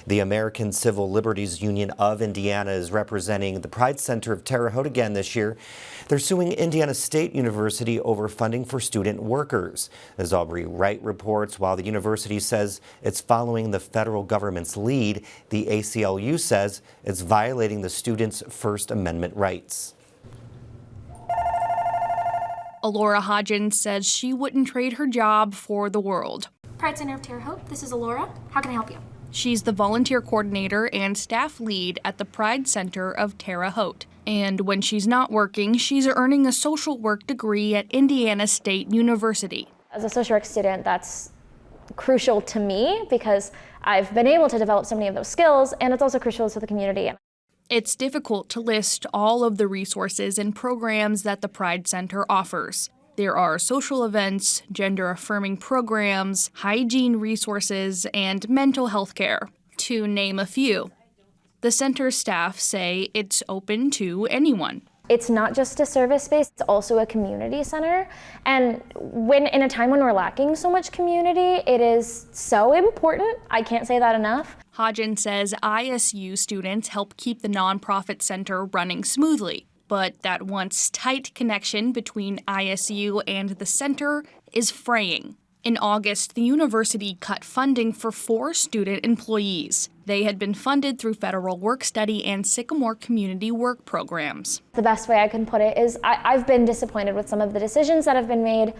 The American Civil Liberties Union of Indiana is representing the Pride Center of Terre Haute again this year. They're suing Indiana State University over funding for student workers. As Aubrey Wright reports, while the university says it's following the federal government's lead, the ACLU says it's violating the students' First Amendment rights. Alora Hodgins says she wouldn't trade her job for the world. Pride Center of Terre Haute, this is Alora. How can I help you? She's the volunteer coordinator and staff lead at the Pride Center of Terre Haute. And when she's not working, she's earning a social work degree at Indiana State University. As a social work student, that's crucial to me because I've been able to develop so many of those skills, and it's also crucial to the community. It's difficult to list all of the resources and programs that the Pride Center offers. There are social events, gender-affirming programs, hygiene resources, and mental health care, to name a few. The center's staff say it's open to anyone. It's not just a service space, it's also a community center. And in a time when we're lacking so much community, it is so important. I can't say that enough. Hodgins says ISU students help keep the nonprofit center running smoothly, but that once tight connection between ISU and the center is fraying. In August, the university cut funding for 4 student employees. They had been funded through federal work study and Sycamore community work programs. The best way I can put it is I've been disappointed with some of the decisions that have been made,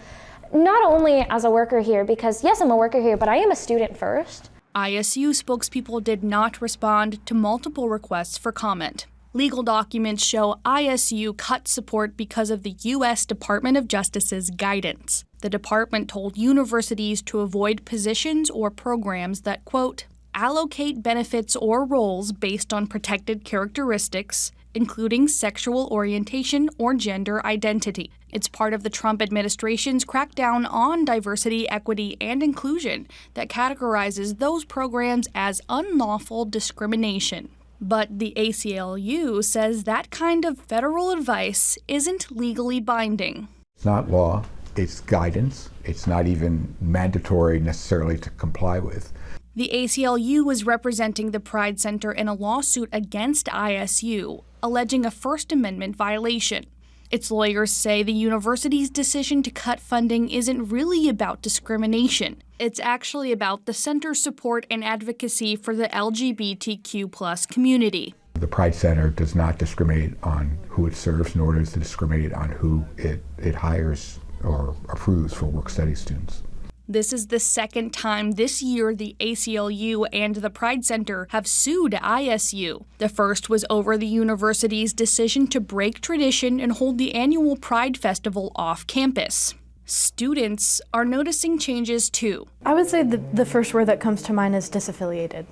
not only as a worker here, because yes, I'm a worker here, but I am a student first. ISU spokespeople did not respond to multiple requests for comment. Legal documents show ISU cut support because of the U.S. Department of Justice's guidance. The department told universities to avoid positions or programs that, quote, allocate benefits or roles based on protected characteristics, including sexual orientation or gender identity. It's part of the Trump administration's crackdown on diversity, equity, and inclusion that categorizes those programs as unlawful discrimination. But the ACLU says that kind of federal advice isn't legally binding. It's not law, it's guidance. It's not even mandatory necessarily to comply with. The ACLU was representing the Pride Center in a lawsuit against ISU, alleging a First Amendment violation. Its lawyers say the university's decision to cut funding isn't really about discrimination. It's actually about the center's support and advocacy for the LGBTQ+ community. The Pride Center does not discriminate on who it serves, nor does it discriminate on who it hires or approves for work study students. This is the second time this year the ACLU and the Pride Center have sued ISU. The first was over the university's decision to break tradition and hold the annual Pride Festival off campus. Students are noticing changes too. I would say the first word that comes to mind is disaffiliated.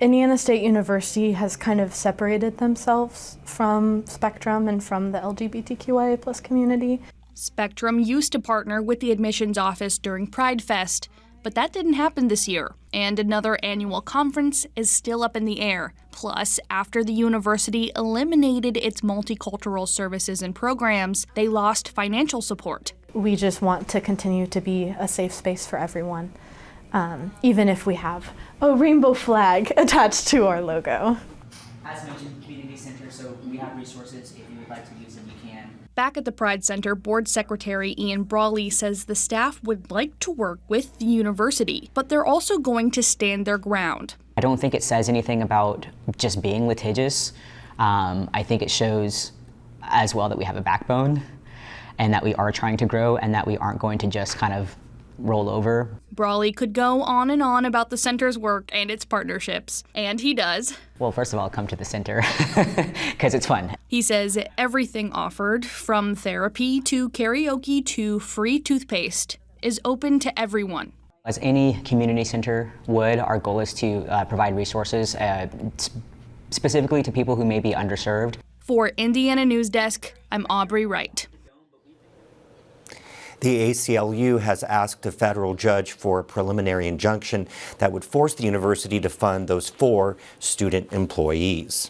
Indiana State University has kind of separated themselves from Spectrum and from the LGBTQIA+ community. Spectrum used to partner with the admissions office during Pride Fest, but that didn't happen this year, and another annual conference is still up in the air. Plus, after the university eliminated its multicultural services and programs, they lost financial support. We just want to continue to be a safe space for everyone, even if we have a rainbow flag attached to our logo. As mentioned, community center, so we have resources. If you would like to use them, you can. Back at the Pride Center, Board Secretary Ian Brawley says the staff would like to work with the university, but they're also going to stand their ground. I don't think it says anything about just being litigious. I think it shows as well that we have a backbone and that we are trying to grow and that we aren't going to just kind of roll over. Brawley could go on and on about the center's work and its partnerships, and he does. Well, first of all, come to the center because it's fun. He says everything offered, from therapy to karaoke to free toothpaste, is open to everyone. As any community center would, our goal is to provide resources specifically to people who may be underserved. For Indiana News Desk, I'm Aubrey Wright. The ACLU has asked a federal judge for a preliminary injunction that would force the university to fund those 4 student employees.